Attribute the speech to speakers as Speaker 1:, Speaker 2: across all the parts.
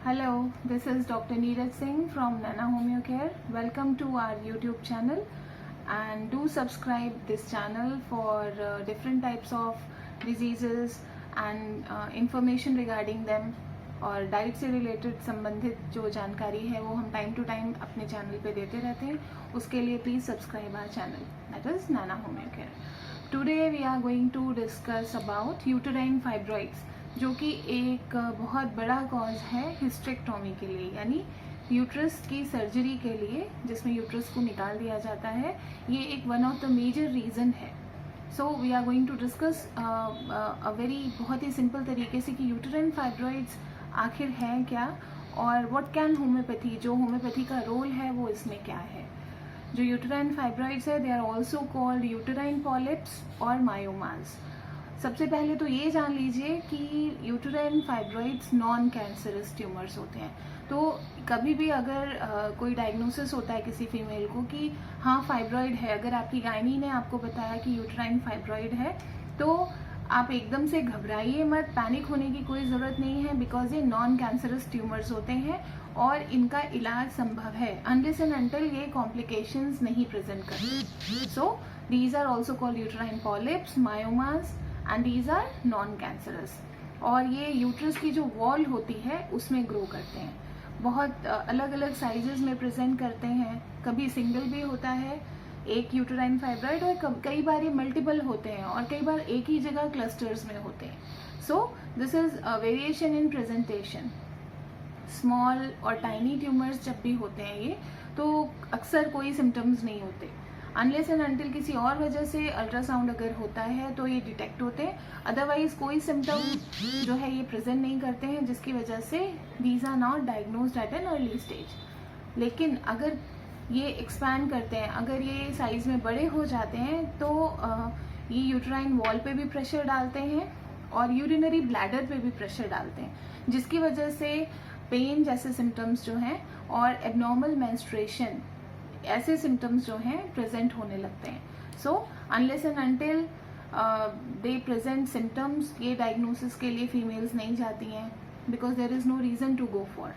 Speaker 1: Hello, this is Dr. Neeraj Singh from Nana Homeo Care. Welcome to our YouTube channel and do subscribe this channel for different types of diseases and information regarding them और diet से related संबंधित जो जानकारी है वो हम time to time अपने channel पे देते रहते हैं. उसके लिए please subscribe our channel, that is Nana homeo care. Today we are going to discuss about uterine fibroids, जो कि एक बहुत बड़ा कॉज है हिस्टेरेक्टोमी के लिए, यानी यूट्रस की सर्जरी के लिए जिसमें यूट्रस को निकाल दिया जाता है. ये एक one of the major reason है. So we are going to discuss a very बहुत ही सिंपल तरीके से कि यूटेराइन फाइब्रॉइड्स आखिर है क्या और व्हाट कैन होम्योपैथी, जो होम्योपैथी का रोल है वो इसमें क्या है. जो यूटेराइन फाइब्रॉइड्स है they are also called uterine polyps और मायोमास. सबसे पहले तो ये जान लीजिए कि uterine fibroids non cancerous tumours होते हैं. तो कभी भी अगर कोई डायग्नोसिस होता है किसी फीमेल को कि हाँ फाइब्रॉइड है, अगर आपकी गायनी ने आपको बताया कि यूटेराइन फाइब्रॉइड है, तो आप एकदम से घबराइए मत, पैनिक होने की कोई ज़रूरत नहीं है, बिकॉज ये नॉन कैंसरस ट्यूमर्स होते हैं और इनका इलाज संभव है अनलेस एंड अनटिल ये कॉम्प्लिकेशंस नहीं प्रेजेंट करते. So these are also called uterine polyps, myomas and these are non cancerous. और ये यूट्रस की जो वॉल होती है उसमें ग्रो करते हैं. बहुत अलग अलग साइजेस में प्रेजेंट करते हैं. कभी सिंगल भी होता है एक यूटेराइन फाइब्रॉइड, और कई बार ये मल्टीपल होते हैं और कई बार एक ही जगह क्लस्टर्स में होते हैं. So this is a variation in presentation. Small और टाइनी ट्यूमर्स जब भी होते हैं ये, तो अक्सर कोई सिम्टम्स नहीं होते अनलेस एंड अनटिल किसी और वजह से अल्ट्रासाउंड अगर होता है तो ये डिटेक्ट होते हैं. अदरवाइज कोई सिम्टम जो है ये प्रेजेंट नहीं करते हैं, जिसकी वजह से these are not diagnosed at an early stage. लेकिन अगर ये एक्सपैंड करते हैं, अगर ये साइज में बड़े हो जाते हैं, तो ये यूटेराइन वॉल पे भी प्रेशर डालते हैं और यूरिनरी ब्लैडर पे भी प्रेशर डालते हैं, जिसकी वजह से पेन जैसे सिम्टम्स जो हैं और एबनॉर्मल मेंस्ट्रुएशन ऐसे सिम्टम्स जो हैं प्रेजेंट होने लगते हैं. So unless and until they present symptoms, ये डायग्नोसिस के लिए फीमेल्स नहीं जाती हैं, because there is no reason to go for.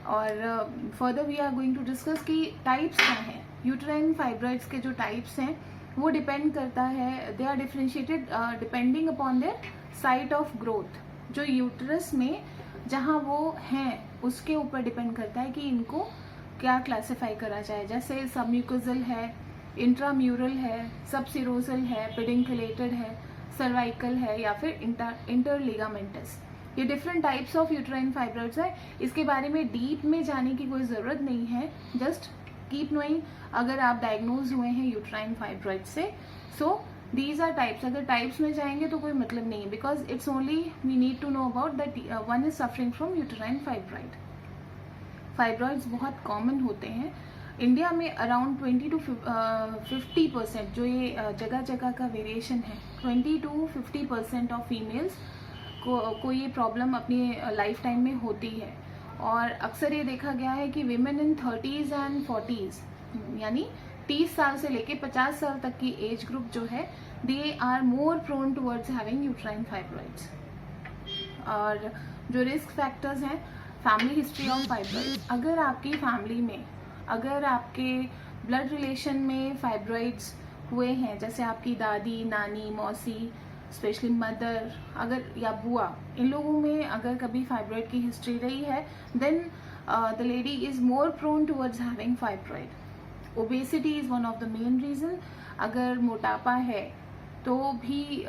Speaker 1: और further we are going to discuss कि टाइप्स क्या हैं. यूटेराइन फाइब्रॉइड्स के जो टाइप्स हैं वो डिपेंड करता है, they are differentiated depending upon their site of growth. जो यूटरस में जहाँ वो हैं उसके ऊपर डिपेंड करता है कि इनको क्या क्लासिफाई करा जाए. जैसे सबम्यूकोजल है, इंट्राम्यूरल है, सबसिरोजल है, पेडिंकुलेटेड है, सर्वाइकल है या फिर इंटरलिगामेंटस. ये different types of uterine fibroids है. इसके बारे में डीप में जाने की कोई ज़रूरत नहीं है, जस्ट कीप नोइंग अगर आप डायग्नोज हुए हैं यूटेराइन फाइब्रॉइड से. So these are types. अगर टाइप्स में जाएंगे तो कोई मतलब नहीं है, because it's only we need to know about that one is suffering from uterine fibroid. Fibroids बहुत कॉमन होते हैं इंडिया में. अराउंड 20 to 50% जो ये जगह जगह का वेरिएशन है, 20 to 50% ऑफ फीमेल्स को ये प्रॉब्लम अपनी लाइफ टाइम में होती है. और अक्सर ये देखा गया है कि women in 30s and 40s, यानी 30 साल से लेके 50 साल तक की एज ग्रुप जो है, they are more prone towards having uterine fibroids. और जो रिस्क फैक्टर्स हैं, फैमिली हिस्ट्री ऑफ फाइब्रॉइड्स. अगर आपकी फैमिली में, अगर आपके ब्लड रिलेशन में फाइब्रॉइड्स हुए हैं, जैसे आपकी दादी, नानी, मौसी, स्पेशली मदर अगर या बुआ, इन लोगों में अगर कभी फाइब्रॉइड की हिस्ट्री रही है, then the lady is more prone towards having fibroid. Obesity is one of the main reason. अगर मोटापा है तो भी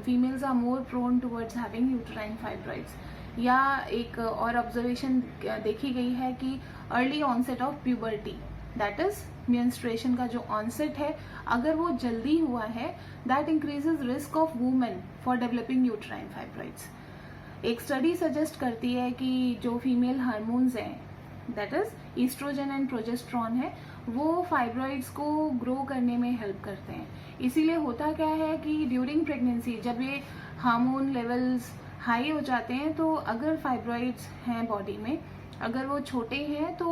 Speaker 1: females are more prone towards having uterine fibroids. या एक और ऑब्जर्वेशन देखी गई है कि early onset of puberty, that is menstruation का जो ऑनसेट है, अगर वो जल्दी हुआ है, that increases risk of women for developing uterine fibroids. एक स्टडी सजेस्ट करती है कि जो फीमेल हार्मोन्स हैं, that is oestrogen and progesterone है, वो फाइब्रॉइड्स को ग्रो करने में हेल्प करते हैं. इसीलिए होता क्या है कि ड्यूरिंग प्रेगनेंसी जब ये हार्मोन लेवल्स हाई हो जाते हैं, तो अगर फाइब्रॉइड्स हैं बॉडी में, अगर वो छोटे हैं तो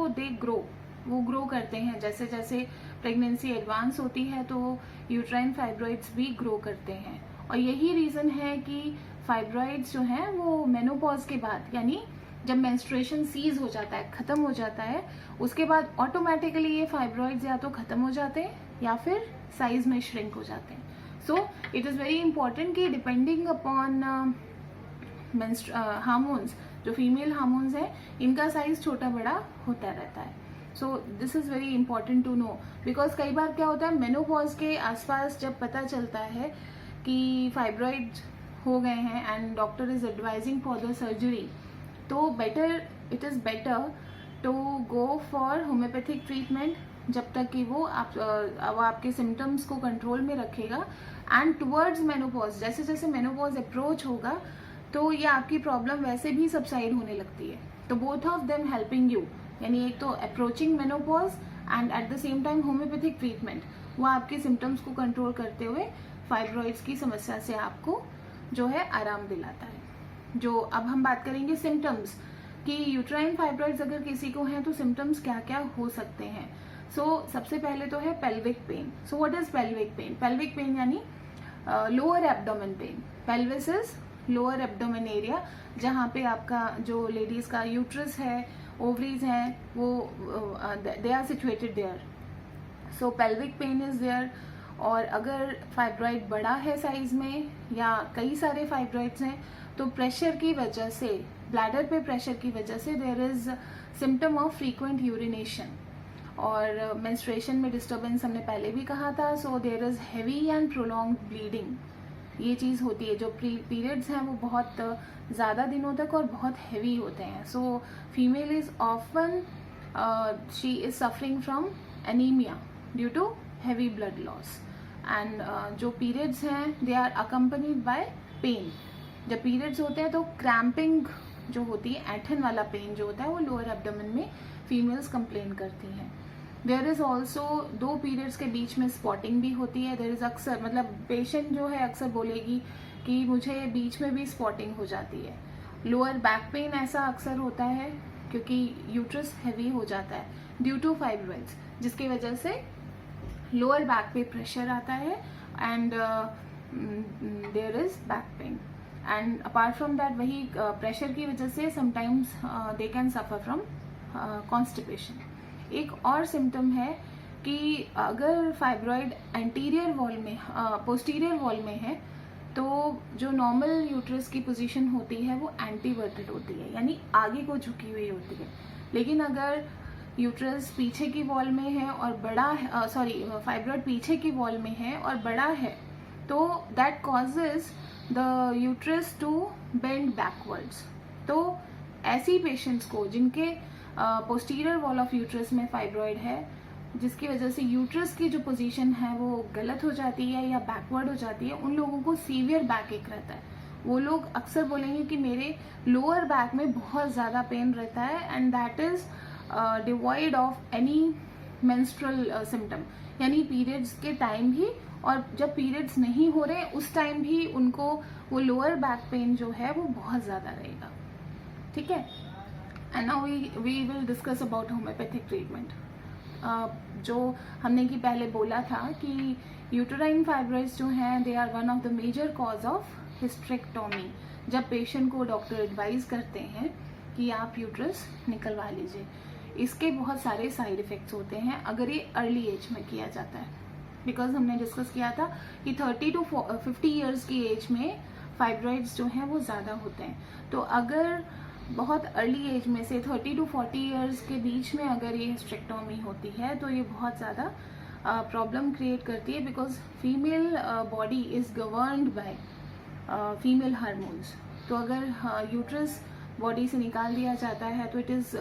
Speaker 1: वो ग्रो करते हैं. जैसे जैसे प्रेगनेंसी एडवांस होती है तो यूटेराइन फाइब्रॉइड्स भी ग्रो करते हैं. और यही रीज़न है कि फाइब्रॉइड्स जो हैं वो मेनोपॉज के बाद, यानी जब मेंस्ट्रुएशन सीज हो जाता है, ख़त्म हो जाता है, उसके बाद ऑटोमेटिकली ये फाइब्रॉइड्स या तो ख़त्म हो जाते हैं या फिर साइज में श्रिंक हो जाते हैं. So it is very important कि डिपेंडिंग अपॉन हार्मोन्स, जो फीमेल हार्मोन्स हैं, इनका साइज छोटा बड़ा होता रहता है. So this is very important to know, because कई बार क्या होता है, मेनोपॉज के आसपास जब पता चलता है कि फाइब्रॉइड हो गए हैं and doctor is advising for the surgery, तो it is better to go for homeopathic treatment जब तक कि वो आपके सिम्टम्स को कंट्रोल में रखेगा. एंड टुवर्ड्स मेनोपॉज, जैसे जैसे मेनोपॉज अप्रोच होगा तो ये आपकी प्रॉब्लम वैसे भी सबसाइड होने लगती है. तो both of them helping you, यानी एक तो approaching menopause and at the same time homeopathic treatment, वो आपके सिम्टम्स को कंट्रोल करते हुए फाइब्रॉइड्स की समस्या से आपको जो है आराम दिलाता है. जो अब हम बात करेंगे सिम्टम्स कि यूट्राइन फाइब्रॉइड्स अगर किसी को हैं तो सिम्टम्स क्या क्या हो सकते हैं. सबसे पहले तो है pelvic pain. So what is pelvic pain? Pelvic pain यानी lower abdomen pain. Pelvis is lower abdomen area, जहाँ पे आपका जो लेडीज का यूट्रस है, ओवरीज हैं, वो they are situated there. So pelvic pain is there. और अगर फाइब्रॉइड बड़ा है साइज में या कई सारे फाइब्रॉइड्स हैं तो प्रेशर की वजह से, ब्लैडर पे प्रेशर की वजह से there is symptom of frequent urination. और मेंस्ट्रुएशन में डिस्टर्बेंस हमने पहले भी कहा था. So there is heavy and prolonged bleeding. ये चीज़ होती है, जो पीरियड्स हैं वो बहुत ज़्यादा दिनों तक और बहुत हैवी होते हैं. So female is often she is suffering from anaemia due to heavy blood loss. And जो पीरियड्स हैं they are accompanied by pain. जब पीरियड्स होते हैं तो क्रैम्पिंग जो होती है, ऐंठन वाला पेन जो होता है, वो लोअर एब्डोमेन में फीमेल्स कंप्लेन करती हैं. देयर इज़ ऑल्सो, दो पीरियड्स के बीच में स्पॉटिंग भी होती है. देयर इज़ अक्सर, मतलब पेशेंट जो है अक्सर बोलेगी कि मुझे बीच में भी स्पॉटिंग हो जाती है. लोअर बैक पेन ऐसा अक्सर होता है क्योंकि यूट्रस हैवी हो जाता है ड्यू टू फाइब्रॉइड्स, जिसकी वजह से लोअर बैक पे प्रेशर आता है and there is back pain. And apart from that, वही प्रेशर की वजह से sometimes they can suffer from constipation. एक और सिम्टम है कि अगर फाइब्रॉइड एंटीरियर वॉल में, पोस्टीरियर वॉल में है, तो जो नॉर्मल यूट्रस की पोजीशन होती है वो एंटीवर्टेड होती है, यानी आगे को झुकी हुई होती है. लेकिन अगर यूट्रस पीछे की वॉल में है और बड़ा है, फाइब्रॉइड पीछे की वॉल में है और बड़ा है, तो that causes the uterus to bend backwards. तो ऐसी पेशेंट्स को जिनके पोस्टीरियर वॉल ऑफ यूट्रस में फाइब्रॉइड है, जिसकी वजह से यूट्रस की जो पोजीशन है वो गलत हो जाती है या बैकवर्ड हो जाती है, उन लोगों को सीवियर बैक एक रहता है. वो लोग अक्सर बोलेंगे कि मेरे लोअर बैक में बहुत ज़्यादा पेन रहता है and that is devoid of any menstrual symptom, यानी पीरियड्स के टाइम भी और जब पीरियड्स नहीं हो रहे उस टाइम भी उनको वो लोअर बैक पेन जो है वो बहुत ज़्यादा रहेगा. ठीक है. And now we will discuss about homeopathic treatment. जो हमने कि पहले बोला था कि यूटेराइन फाइब्रॉइड्स जो हैं they are one of the major cause of hysterectomy. जब पेशेंट को डॉक्टर एडवाइज करते हैं कि आप यूट्रस निकलवा लीजिए, इसके बहुत सारे साइड इफ़ेक्ट्स होते हैं अगर ये अर्ली एज में किया जाता है. बिकॉज हमने डिस्कस किया था कि 30 to 50 ईयर्स की एज में फाइब्रॉइड्स जो हैं वो ज़्यादा होते हैं. तो अगर बहुत अर्ली एज में से 30 to 40 ईयर्स के बीच में अगर ये हिस्टेरेक्टोमी होती है तो ये बहुत ज़्यादा प्रॉब्लम क्रिएट करती है. Because female body is governed by female hormones. तो अगर यूट्रस बॉडी से निकाल दिया जाता है तो it is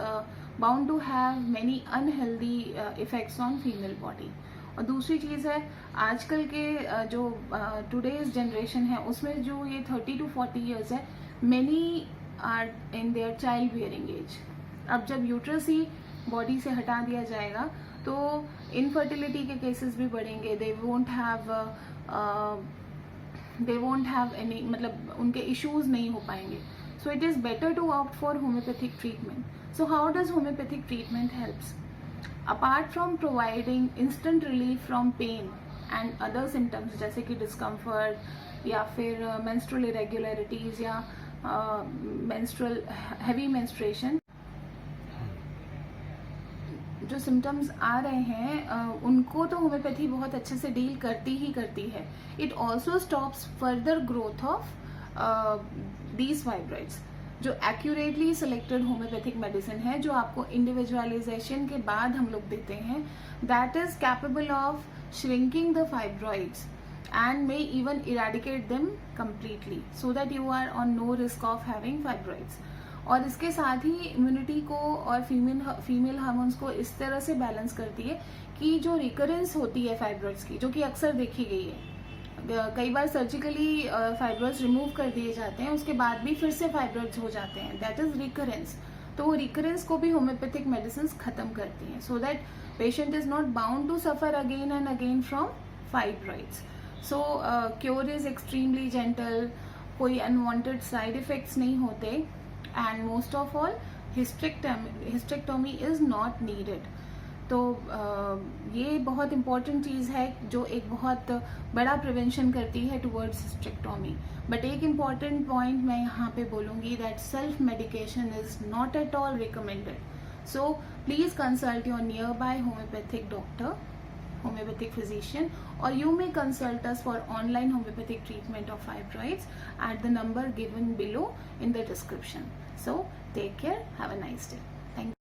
Speaker 1: bound to have many unhealthy effects on female body. और दूसरी चीज़ है, आजकल के जो टुडेज जनरेशन है उसमें जो ये 30 to 40 ईयर्स है, many are in their child bearing age. अब जब यूट्रस ही बॉडी से हटा दिया जाएगा तो इनफर्टिलिटी के केसेस भी बढ़ेंगे. दे वोंट हैव एनी, मतलब उनके इश्यूज नहीं हो पाएंगे. So it is better to opt for homeopathic treatment. So how does homeopathic treatment helps? Apart from providing instant relief from pain and other symptoms जैसे कि discomfort या फिर menstrual irregularities या मेंस्ट्रुअल हैवी मेंस्ट्रुएशन, जो symptoms आ रहे हैं उनको तो होम्योपैथी बहुत अच्छे से डील करती ही करती है. It also stops further growth of these fibroids. जो एक्यूरेटली सिलेक्टेड होम्योपैथिक मेडिसिन है, जो आपको इंडिविजुअलाइजेशन के बाद हम लोग देते हैं, that is capable of shrinking the fibroids and may even eradicate them completely so that you are on no risk of having fibroids. और इसके साथ ही इम्यूनिटी को और फीमेल हार्मोन्स को इस तरह से बैलेंस करती है कि जो रिकरेंस होती है फाइब्रॉइड्स की, जो कि अक्सर देखी गई है, कई बार सर्जिकली फाइब्रॉइड्स रिमूव कर दिए जाते हैं, उसके बाद भी फिर से फाइब्रॉइड्स हो जाते हैं, दैट इज रिकरेंस. तो वो रिकरेंस को भी होम्योपैथिक मेडिसिन खत्म करती हैं, so that patient is not bound to suffer again and again from fibroids. So cure is extremely gentle, कोई अनवांटेड साइड इफेक्ट्स नहीं होते, and most of all hysterectomy is not needed. तो ये बहुत important चीज़ है जो एक बहुत बड़ा प्रिवेंशन करती है टुवर्ड्स हिस्टेक्टोमी. बट एक इम्पॉर्टेंट पॉइंट मैं यहाँ पे बोलूँगी, that self medication is not at all recommended. So please consult your near by homeopathic doctor, homeopathic physician, or you may consult us for online homeopathic treatment of fibroids at the number given below in the description. So take care, have a nice day.